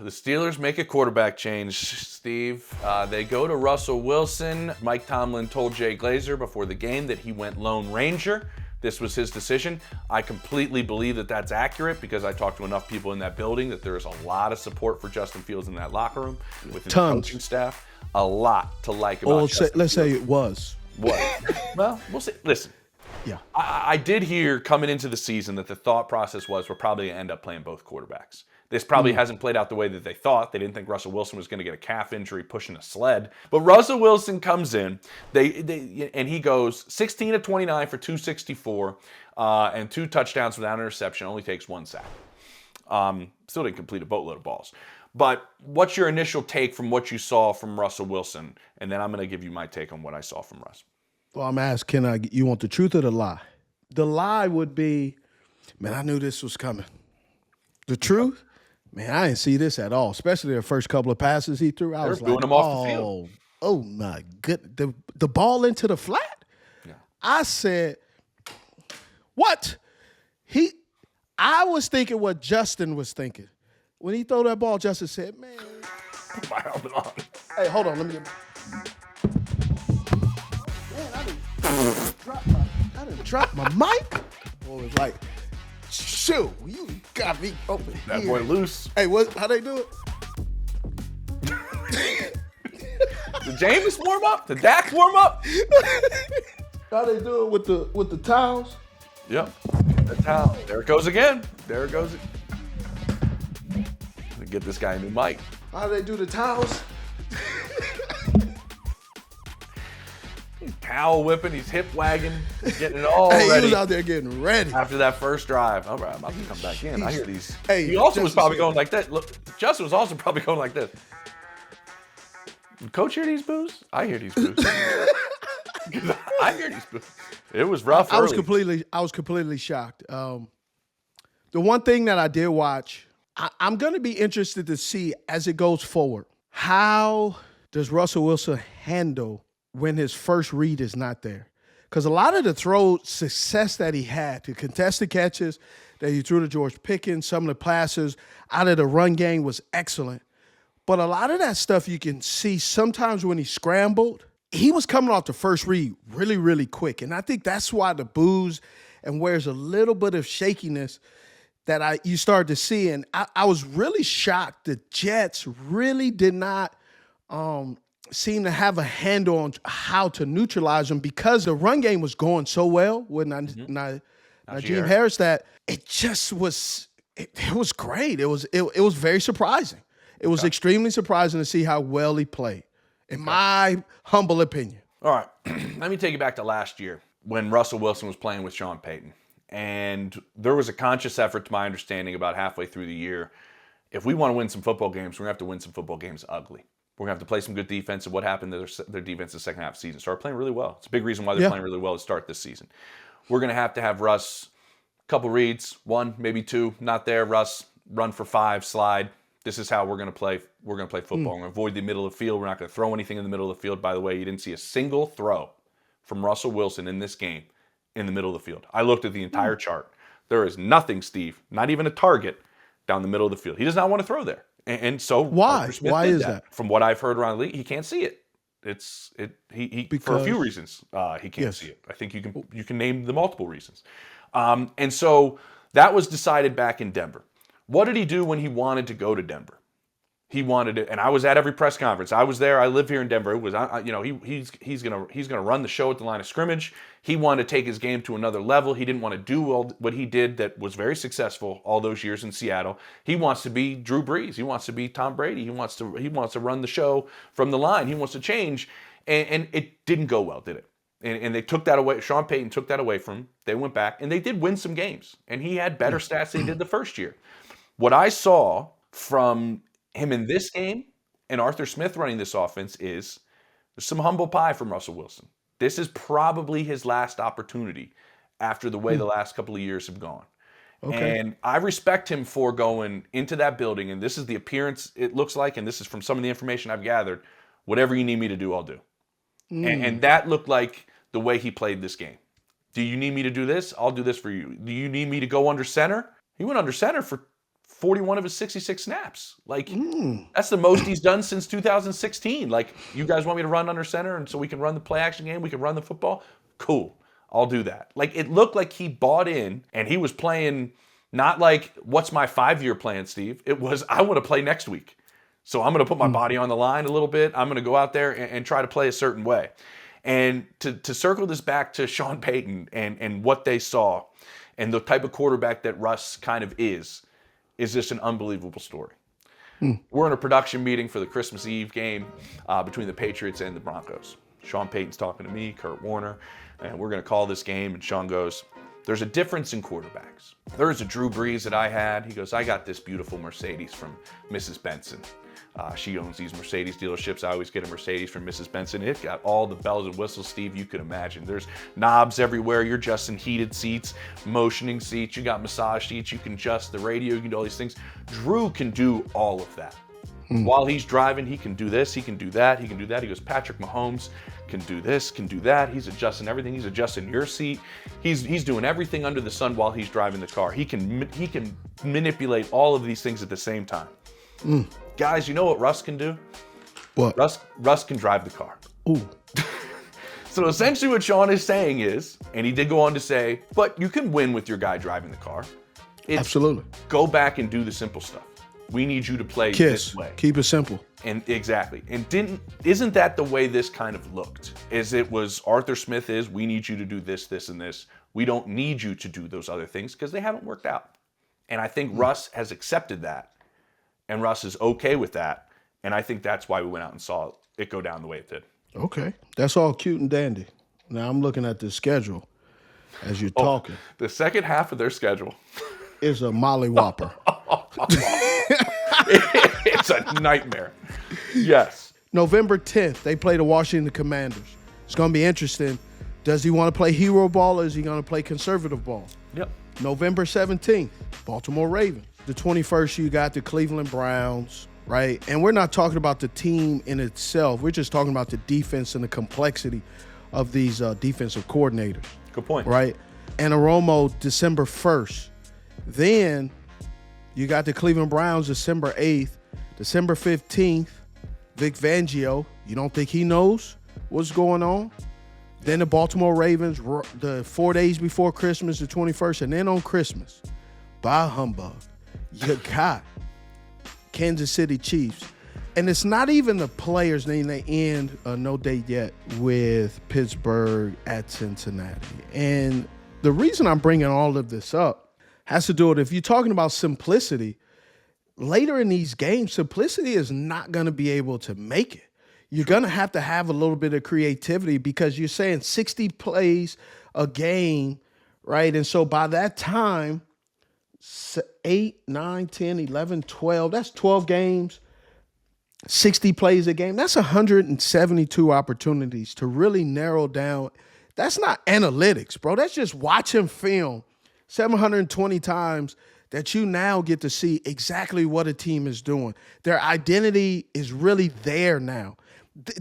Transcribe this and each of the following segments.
The Steelers make a quarterback change, Steve. They go to Russell Wilson. Mike Tomlin told Jay Glazer before the game that he went Lone Ranger. This was his decision. I completely believe that that's accurate because I talked to enough people in that building that there is a lot of support for Justin Fields in that locker room with his coaching staff. A lot to like about Justin let's say it was. What? Well, we'll see. Listen. Yeah. I did hear coming into the season that the thought process was we're probably going to end up playing both quarterbacks. This probably hasn't played out the way that they thought. They didn't think Russell Wilson was going to get a calf injury pushing a sled. But Russell Wilson comes in, and he goes 16 of 29 for 264 and 2 touchdowns without interception. Only takes 1 sack. Still didn't complete a boatload of balls. But what's your initial take from what you saw from Russell Wilson? And then I'm going to give you my take on what I saw from Russ. Well, I'm asking, you want the truth or the lie? The lie would be, man, I knew this was coming. The truth? Man, I didn't see this at all, especially the first couple of passes he threw. I was like, them off the field. Oh my goodness. The ball into the flat? Yeah. I said, what? I was thinking what Justin was thinking. When he threw that ball, Justin said, man. Put my helmet on. Hey, hold on. Let me get I didn't drop my mic. Boy was like, shoot, you got me over here. That boy loose. Hey, how they do it? Did Jameis warm up? Did Dak warm up? How they do it with the towels? Yep. The towel. There it goes again. There it goes. Get this guy a new mic. How do they do the towels? He's towel whipping. He's hip wagging. He's getting it all ready. He was out there getting ready. After that first drive. All right, I'm about to come back in. I hear these. Hey, he also was probably going like that. Look, Justin was also probably going like this. Did Coach hear these boos? I hear these boos. I hear these boos. It was rough. I was completely shocked. The one thing that I did watch, I'm going to be interested to see as it goes forward. How does Russell Wilson handle when his first read is not there? Because a lot of the throw success that he had, the contested catches that he threw to George Pickens, some of the passes out of the run game was excellent. But a lot of that stuff you can see sometimes when he scrambled, he was coming off the first read really, really quick. And I think that's why the boos and where there's a little bit of shakiness that you start to see. And I was really shocked. The Jets really did not seem to have a handle on how to neutralize them because the run game was going so well with Najee Harris that it just was it was great. It was very surprising. It was extremely surprising to see how well he played, in my humble opinion. All right, let me take you back to last year when Russell Wilson was playing with Sean Payton. And there was a conscious effort, to my understanding, about halfway through the year. If we want to win some football games, we're going to have to win some football games ugly. We're going to have to play some good defense. And what happened to their defense the second half of the season? Started playing really well. It's a big reason why they're playing really well to start this season. We're going to have Russ, a couple reads, 1, maybe 2, not there. Russ, run for 5, slide. This is how we're going to play. We're going to play football. We're going to avoid the middle of the field. We're not going to throw anything in the middle of the field. By the way, you didn't see a single throw from Russell Wilson in this game in the middle of the field. I looked at the entire chart. There is nothing, Steve, not even a target down the middle of the field. He does not want to throw there. And so why? Why is that? From what I've heard around the league, he can't see it. For a few reasons, he can't see it. I think you can name the multiple reasons. And so that was decided back in Denver. What did he do when he wanted to go to Denver? He wanted it, and I was at every press conference. I was there. I live here in Denver. It was, he's gonna run the show at the line of scrimmage. He wanted to take his game to another level. He didn't want to do what he did that was very successful all those years in Seattle. He wants to be Drew Brees. He wants to be Tom Brady. He wants to run the show from the line. He wants to change, and it didn't go well, did it? And they took that away. Sean Payton took that away from him. They went back, and they did win some games. And he had better stats than he did the first year. What I saw from him in this game and Arthur Smith running this offense is there's some humble pie from Russell Wilson. This is probably his last opportunity after the way the last couple of years have gone. Okay. And I respect him for going into that building, and this is the appearance it looks like, and this is from some of the information I've gathered. Whatever you need me to do, I'll do. And that looked like the way he played this game. Do you need me to do this? I'll do this for you. Do you need me to go under center? He went under center for 41 of his 66 snaps. Like, that's the most he's done since 2016. Like, you guys want me to run under center and so we can run the play action game, we can run the football? Cool. I'll do that. Like, it looked like he bought in and he was playing not like, what's my 5-year plan, Steve? It was, I want to play next week. So I'm going to put my body on the line a little bit. I'm going to go out there and try to play a certain way. And to circle this back to Sean Payton and what they saw and the type of quarterback that Russ kind of is just an unbelievable story. We're in a production meeting for the Christmas Eve game between the Patriots and the Broncos. Sean Payton's talking to me, Kurt Warner, and we're going to call this game. And Sean goes, there's a difference in quarterbacks. There's a Drew Brees that I had. He goes, I got this beautiful Mercedes from Mrs. Benson. She owns these Mercedes dealerships. I always get a Mercedes from Mrs. Benson. It got all the bells and whistles, Steve, you could imagine. There's knobs everywhere. You're adjusting heated seats, motioning seats. You got massage seats. You can adjust the radio. You can do all these things. Drew can do all of that. While he's driving, he can do this. He can do that. He can do that. He goes, Patrick Mahomes can do this, can do that. He's adjusting everything. He's adjusting your seat. He's doing everything under the sun while he's driving the car. He can manipulate all of these things at the same time. Guys, you know what Russ can do? What? Russ can drive the car. Ooh. So essentially what Sean is saying is, and he did go on to say, but you can win with your guy driving the car. Absolutely. Go back and do the simple stuff. We need you to play this way. Keep it simple. And exactly. And isn't that the way this kind of looked? Is it was Arthur Smith is, we need you to do this, this, and this. We don't need you to do those other things because they haven't worked out. And I think Russ has accepted that. And Russ is okay with that. And I think that's why we went out and saw it go down the way it did. Okay. That's all cute and dandy. Now I'm looking at the schedule as you're talking. The second half of their schedule is a mollywhopper. It's a nightmare. Yes. November 10th, they play the Washington Commanders. It's going to be interesting. Does he want to play hero ball or is he going to play conservative ball? Yep. November 17th, Baltimore Ravens. The 21st, you got the Cleveland Browns, right? And we're not talking about the team in itself. We're just talking about the defense and the complexity of these defensive coordinators. Good point. Right? And Romo, December 1st. Then you got the Cleveland Browns, December 8th. December 15th, Vic Fangio. You don't think he knows what's going on? Then the Baltimore Ravens, the 4 days before Christmas, the 21st. And then on Christmas, by humbug, you got Kansas City Chiefs. And it's not even the players. Then they end, no date yet, with Pittsburgh at Cincinnati. And the reason I'm bringing all of this up has to do with, if you're talking about simplicity, later in these games, simplicity is not going to be able to make it. You're going to have a little bit of creativity because you're saying 60 plays a game, right? And so by that time, 8, 9, 10, 11, 12, that's 12 games, 60 plays a game. That's 172 opportunities to really narrow down. That's not analytics, bro. That's just watching film 720 times that you now get to see exactly what a team is doing. Their identity is really there now.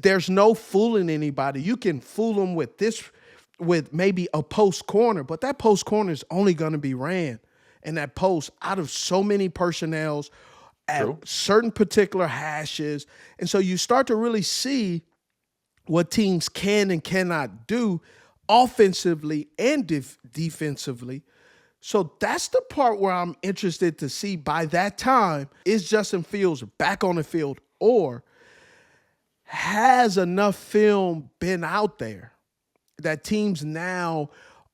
There's no fooling anybody. You can fool them with maybe a post corner, but that post corner is only going to be ran in that post out of so many personnels at certain particular hashes. And so you start to really see what teams can and cannot do offensively and defensively. So that's the part where I'm interested to see by that time, is Justin Fields back on the field, or has enough film been out there that teams now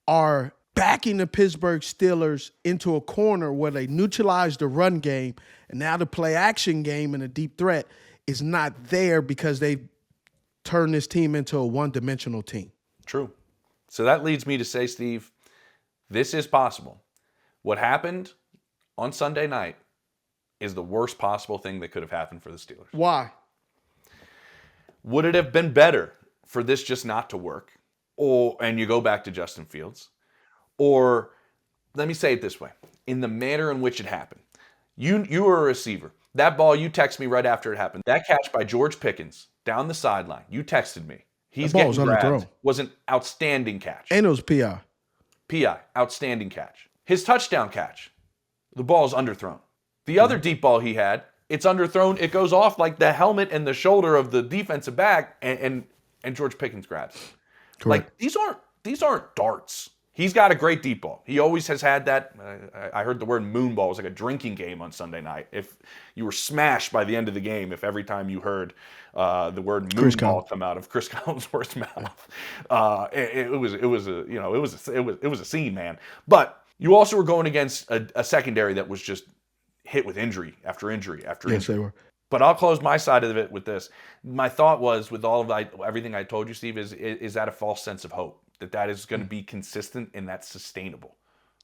are backing the Pittsburgh Steelers into a corner where they neutralize the run game, and now the play action game and the deep threat is not there because they've turned this team into a one-dimensional team. True. So that leads me to say, Steve, this is possible. What happened on Sunday night is the worst possible thing that could have happened for the Steelers. Why? Would it have been better for this just not to work? And you go back to Justin Fields? Or let me say it this way, in the manner in which it happened. You were a receiver. That ball, you texted me right after it happened. That catch by George Pickens down the sideline, you texted me. He's getting grabbed. Was an outstanding catch. And it was PI. Outstanding catch. His touchdown catch, the ball is underthrown. The other deep ball he had, it's underthrown. It goes off like the helmet and the shoulder of the defensive back, and George Pickens grabs it. Correct. Like these aren't darts. He's got a great deep ball. He always has had that. I heard the word moon ball. It was like a drinking game on Sunday night. If you were smashed by the end of the game, if every time you heard the word moon ball come out of Chris Collinsworth's mouth, it was a scene, man. But you also were going against a secondary that was just hit with injury after injury after injury. Yes, they were. But I'll close my side of it with this. My thought was, with all of everything I told you, Steve, is that a false sense of hope that is going to be consistent and that's sustainable.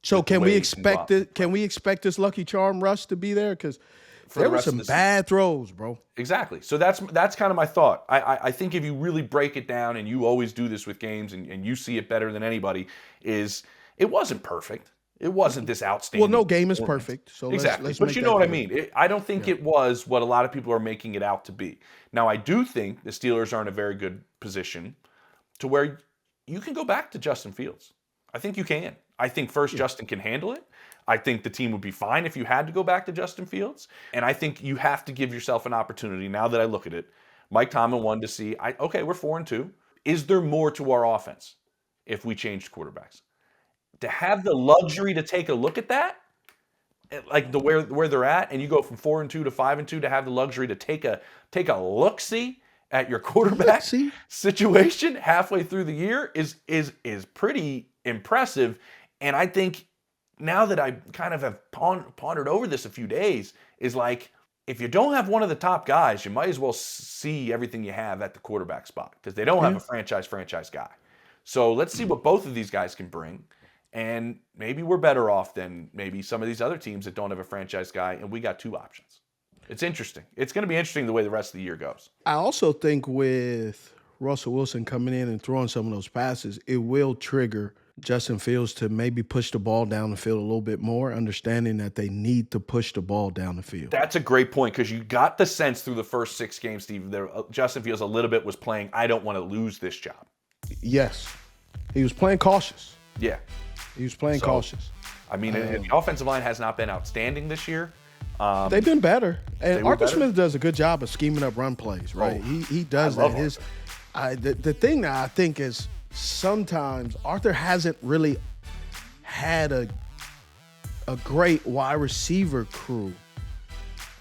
So can we expect it? Can we expect this Lucky Charm Russ to be there? Because there were some bad throws, bro. Exactly. So that's kind of my thought. I think if you really break it down, and you always do this with games, and you see it better than anybody, is it wasn't perfect. It wasn't this outstanding. Well, no game is perfect. So exactly. But you know what I mean. I don't think it was what a lot of people are making it out to be. Now, I do think the Steelers are in a very good position to where you can go back to Justin Fields. I think you can. I think Justin can handle it. I think the team would be fine if you had to go back to Justin Fields. And I think you have to give yourself an opportunity. Now that I look at it, Mike Tomlin wanted to see, okay, we're 4-2. Is there more to our offense if we changed quarterbacks? To have the luxury to take a look at that, like where they're at, and you go from 4-2 to 5-2, to have the luxury to take a look-see at your quarterback situation halfway through the year is pretty impressive. And I think now that I kind of have pondered over this a few days, is like, if you don't have one of the top guys, you might as well see everything you have at the quarterback spot, because they don't have a franchise guy. So let's see what both of these guys can bring. And maybe we're better off than maybe some of these other teams that don't have a franchise guy, and we got two options. It's interesting. It's going to be interesting the way the rest of the year goes. I also think with Russell Wilson coming in and throwing some of those passes, it will trigger Justin Fields to maybe push the ball down the field a little bit more, understanding that they need to push the ball down the field. That's a great point, because you got the sense through the first 6 games, Steve, Justin Fields a little bit was playing, I don't want to lose this job. Yes. He was playing cautious. Yeah. He was playing cautious. I mean, the offensive line has not been outstanding this year. They've been better. And Arthur Smith does a good job of scheming up run plays, right? He does that. The thing that I think is sometimes Arthur hasn't really had a great wide receiver crew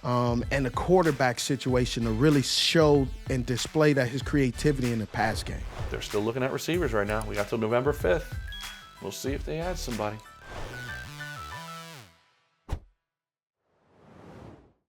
and the quarterback situation to really show and display that his creativity in the pass game. They're still looking at receivers right now. We got till November 5th. We'll see if they add somebody.